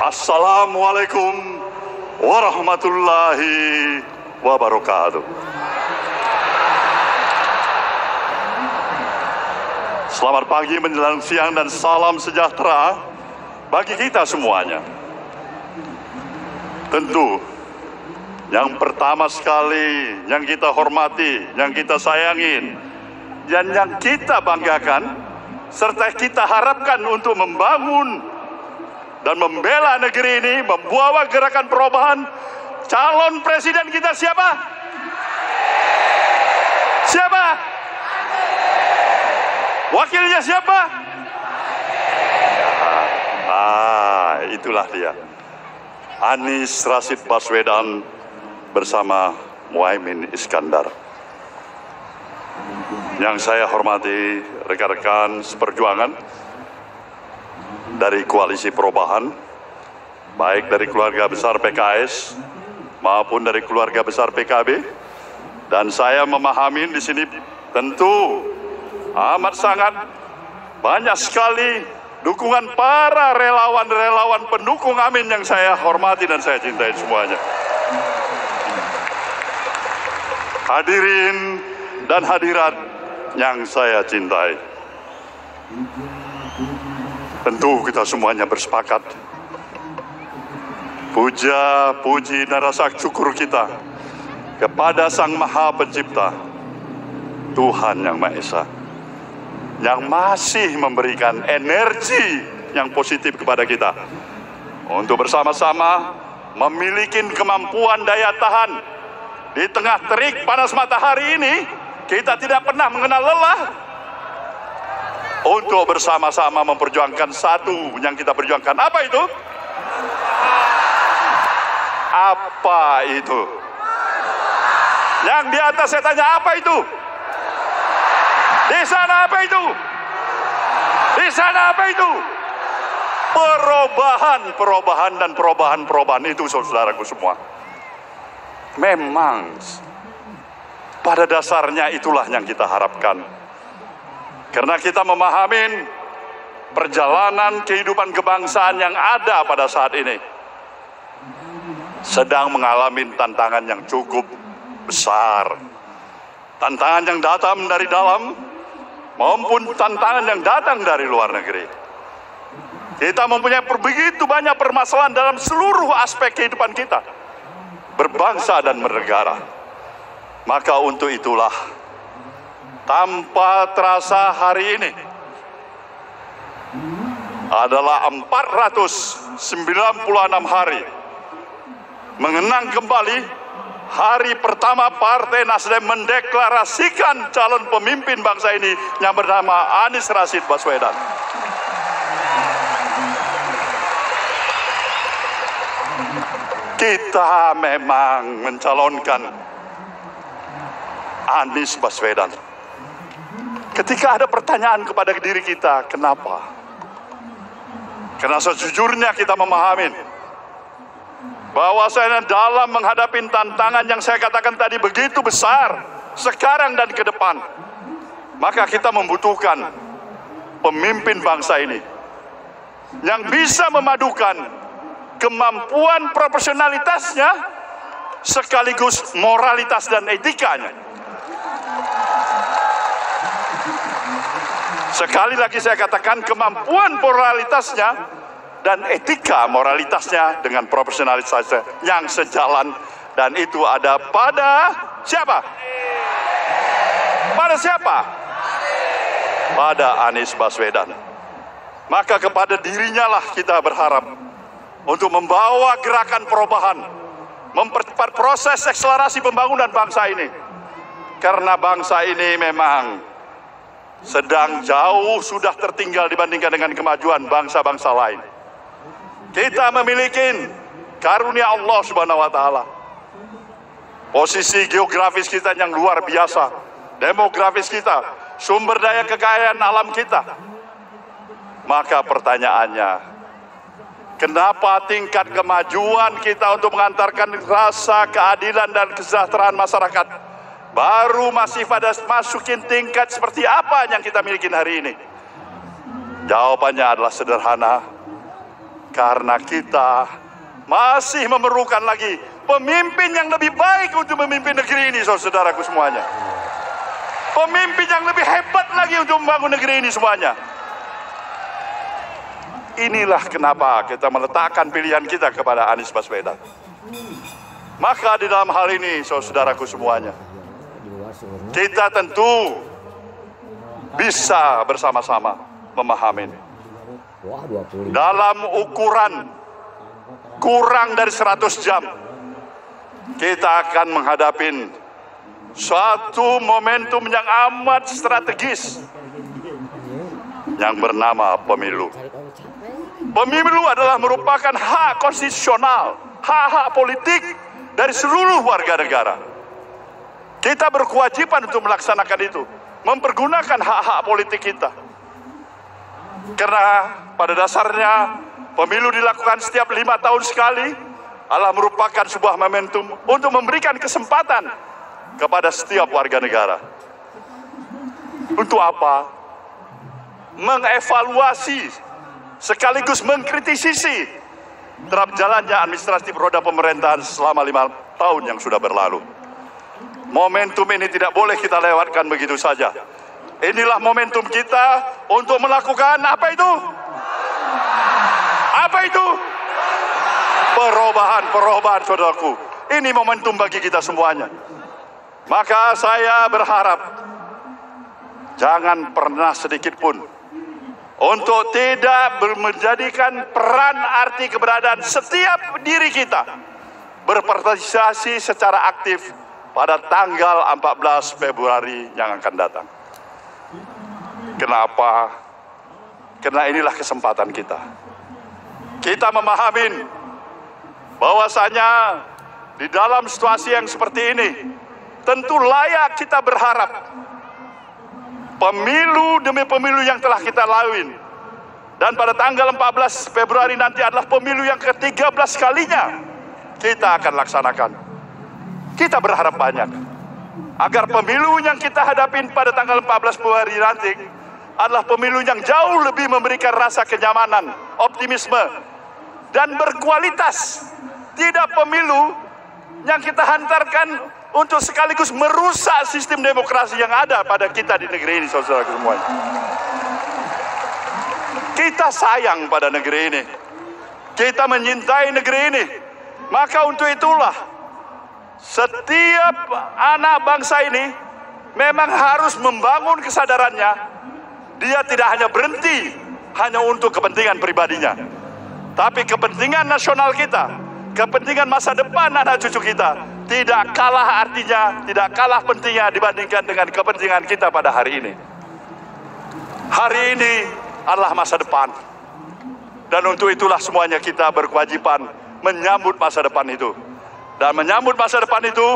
Assalamualaikum warahmatullahi wabarakatuh. Selamat pagi menjelang siang dan salam sejahtera bagi kita semuanya. Tentu yang pertama sekali yang kita hormati, yang kita sayangin, dan yang kita banggakan serta kita harapkan untuk membangun dan membela negeri ini, membawa gerakan perubahan. Calon presiden kita siapa? Siapa? Wakilnya siapa? Itulah dia, Anies Rashid Baswedan bersama Muhaimin Iskandar. Yang saya hormati rekan-rekan seperjuangan dari Koalisi Perubahan, baik dari keluarga besar PKS maupun dari keluarga besar PKB, dan saya memahami di sini tentu amat sangat banyak sekali dukungan para relawan-relawan pendukung Amin yang saya hormati dan saya cintai semuanya. Hadirin dan hadirat yang saya cintai, tentu kita semuanya bersepakat puja, puji, dan rasa syukur kita kepada Sang Maha Pencipta, Tuhan Yang Maha Esa, yang masih memberikan energi yang positif kepada kita untuk bersama-sama memiliki kemampuan daya tahan di tengah terik panas matahari ini. Kita tidak pernah mengenal lelah untuk bersama-sama memperjuangkan satu yang kita perjuangkan. Apa itu? Apa itu? Yang di atas saya tanya, apa itu? Di sana apa itu? Di sana apa itu? Perubahan dan perubahan itu, saudaraku semua. Memang pada dasarnya itulah yang kita harapkan. Karena kita memahami perjalanan kehidupan kebangsaan yang ada pada saat ini sedang mengalami tantangan yang cukup besar. Tantangan yang datang dari dalam maupun tantangan yang datang dari luar negeri. Kita mempunyai begitu banyak permasalahan dalam seluruh aspek kehidupan kita, berbangsa dan bernegara. Maka untuk itulah, tanpa terasa hari ini adalah 496 hari mengenang kembali hari pertama Partai Nasdem mendeklarasikan calon pemimpin bangsa ini yang bernama Anies Rashid Baswedan. Kita memang mencalonkan Anies Baswedan. Ketika ada pertanyaan kepada diri kita, kenapa? Karena sejujurnya kita memahami bahwasanya dalam menghadapi tantangan yang saya katakan tadi begitu besar sekarang dan ke depan, maka kita membutuhkan pemimpin bangsa ini yang bisa memadukan kemampuan profesionalitasnya sekaligus moralitas dan etikanya. Sekali lagi saya katakan, kemampuan moralitasnya dan etika moralitasnya dengan profesionalitasnya yang sejalan, dan itu ada pada siapa? Pada siapa? Pada Anies Baswedan. Maka kepada dirinya lah kita berharap untuk membawa gerakan perubahan, mempercepat proses akselerasi pembangunan bangsa ini. Karena bangsa ini memang sedang jauh sudah tertinggal dibandingkan dengan kemajuan bangsa-bangsa lain. Kita memiliki karunia Allah Subhanahu wa Ta'ala, posisi geografis kita yang luar biasa, demografis kita, sumber daya kekayaan alam kita. Maka pertanyaannya, kenapa tingkat kemajuan kita untuk mengantarkan rasa keadilan dan kesejahteraan masyarakat baru masih pada masukin tingkat seperti apa yang kita miliki hari ini? Jawabannya adalah sederhana, Karena kita masih memerlukan lagi pemimpin yang lebih baik untuk memimpin negeri ini, saudaraku semuanya. Pemimpin yang lebih hebat lagi untuk membangun negeri ini semuanya. Inilah kenapa kita meletakkan pilihan kita kepada Anies Baswedan. Maka di dalam hal ini, saudaraku semuanya, kita tentu bisa bersama-sama memahami dalam ukuran kurang dari 100 jam kita akan menghadapi suatu momentum yang amat strategis yang bernama pemilu. Pemilu adalah merupakan hak konstitusional, hak-hak politik dari seluruh warga negara. Kita berkewajiban untuk melaksanakan itu, mempergunakan hak-hak politik kita. Karena pada dasarnya pemilu dilakukan setiap 5 tahun sekali adalah merupakan sebuah momentum untuk memberikan kesempatan kepada setiap warga negara. Untuk apa? Mengevaluasi sekaligus mengkritisi terhadap jalannya administratif roda pemerintahan selama 5 tahun yang sudah berlalu. Momentum ini tidak boleh kita lewatkan begitu saja. Inilah momentum kita untuk melakukan apa itu? Apa itu? Perubahan, saudaraku. Ini momentum bagi kita semuanya. Maka saya berharap jangan pernah sedikit pun untuk tidak menjadikan peran arti keberadaan setiap diri kita berpartisipasi secara aktif pada tanggal 14 Februari yang akan datang. Kenapa? Karena inilah kesempatan kita. Kita memahami bahwasanya di dalam situasi yang seperti ini tentu layak kita berharap pemilu demi pemilu yang telah kita lalui, dan pada tanggal 14 Februari nanti adalah pemilu yang ke-13 kalinya kita akan laksanakan. Kita berharap banyak agar pemilu yang kita hadapin pada tanggal 14 Februari nanti adalah pemilu yang jauh lebih memberikan rasa kenyamanan, optimisme, dan berkualitas. Tidak pemilu yang kita hantarkan untuk sekaligus merusak sistem demokrasi yang ada pada kita di negeri ini, saudara semuanya. Kita sayang pada negeri ini. Kita menyintai negeri ini. Maka untuk itulah setiap anak bangsa ini memang harus membangun kesadarannya. Dia tidak hanya berhenti hanya untuk kepentingan pribadinya, tapi kepentingan nasional kita, kepentingan masa depan anak cucu kita tidak kalah artinya, tidak kalah pentingnya dibandingkan dengan kepentingan kita pada hari ini. Hari ini adalah masa depan, dan untuk itulah semuanya kita berkewajiban menyambut masa depan itu. Dan menyambut masa depan itu,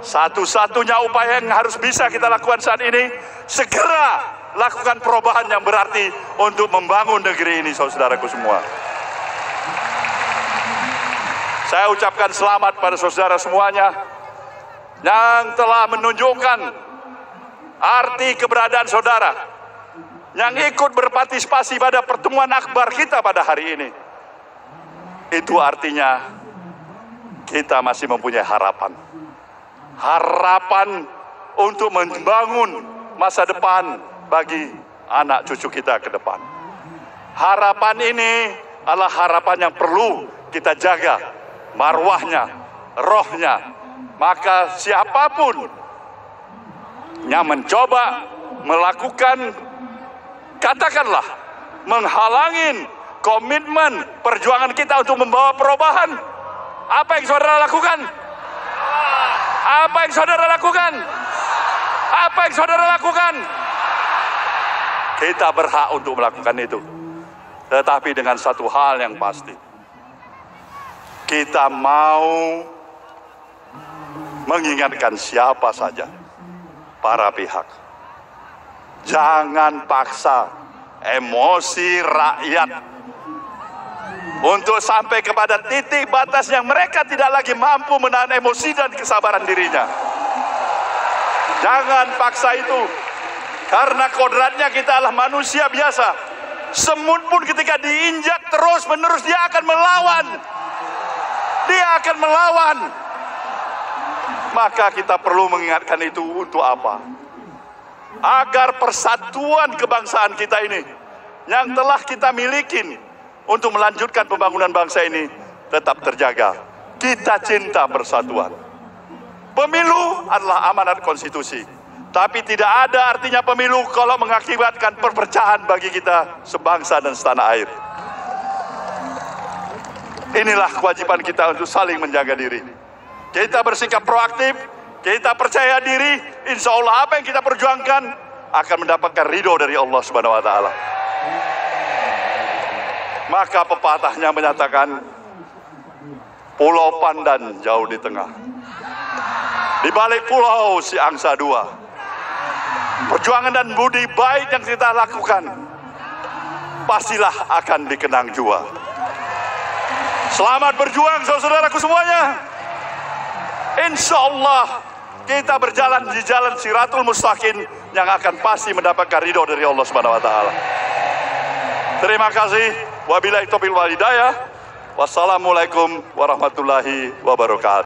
satu-satunya upaya yang harus bisa kita lakukan saat ini, segera lakukan perubahan yang berarti untuk membangun negeri ini, saudaraku semua. Saya ucapkan selamat pada saudara semuanya yang telah menunjukkan arti keberadaan saudara, yang ikut berpartisipasi pada pertemuan akbar kita pada hari ini. Itu artinya kita masih mempunyai harapan. Harapan untuk membangun masa depan bagi anak cucu kita ke depan. Harapan ini adalah harapan yang perlu kita jaga marwahnya, rohnya. Maka siapapun yang mencoba melakukan, katakanlah, menghalangi komitmen perjuangan kita untuk membawa perubahan, apa yang saudara lakukan? Apa yang saudara lakukan? Apa yang saudara lakukan? Kita berhak untuk melakukan itu. Tetapi dengan satu hal yang pasti, kita mau mengingatkan siapa saja, para pihak, jangan paksa emosi rakyat untuk sampai kepada titik batas yang mereka tidak lagi mampu menahan emosi dan kesabaran dirinya. Jangan paksa itu, karena kodratnya kita adalah manusia biasa. Semut pun ketika diinjak terus menerus dia akan melawan. Dia akan melawan. Maka kita perlu mengingatkan itu untuk apa? Agar persatuan kebangsaan kita ini yang telah kita miliki untuk melanjutkan pembangunan bangsa ini tetap terjaga. Kita cinta persatuan. Pemilu adalah amanat konstitusi. Tapi tidak ada artinya pemilu kalau mengakibatkan perpecahan bagi kita sebangsa dan setanah air. Inilah kewajiban kita untuk saling menjaga diri. Kita bersikap proaktif, kita percaya diri, insya Allah apa yang kita perjuangkan akan mendapatkan ridho dari Allah Subhanahu wa Ta'ala. Maka pepatahnya menyatakan, pulau Pandan jauh di tengah, di balik pulau si angsa dua. Perjuangan dan budi baik yang kita lakukan pastilah akan dikenang jua. Selamat berjuang saudaraku semuanya. Insya Allah kita berjalan di jalan Siratul Mustaqim yang akan pasti mendapatkan ridho dari Allah Subhanahu wa Ta'ala. Terima kasih. Wabillahi taufiq wal hidayah. Wassalamualaikum warahmatullahi wabarakatuh.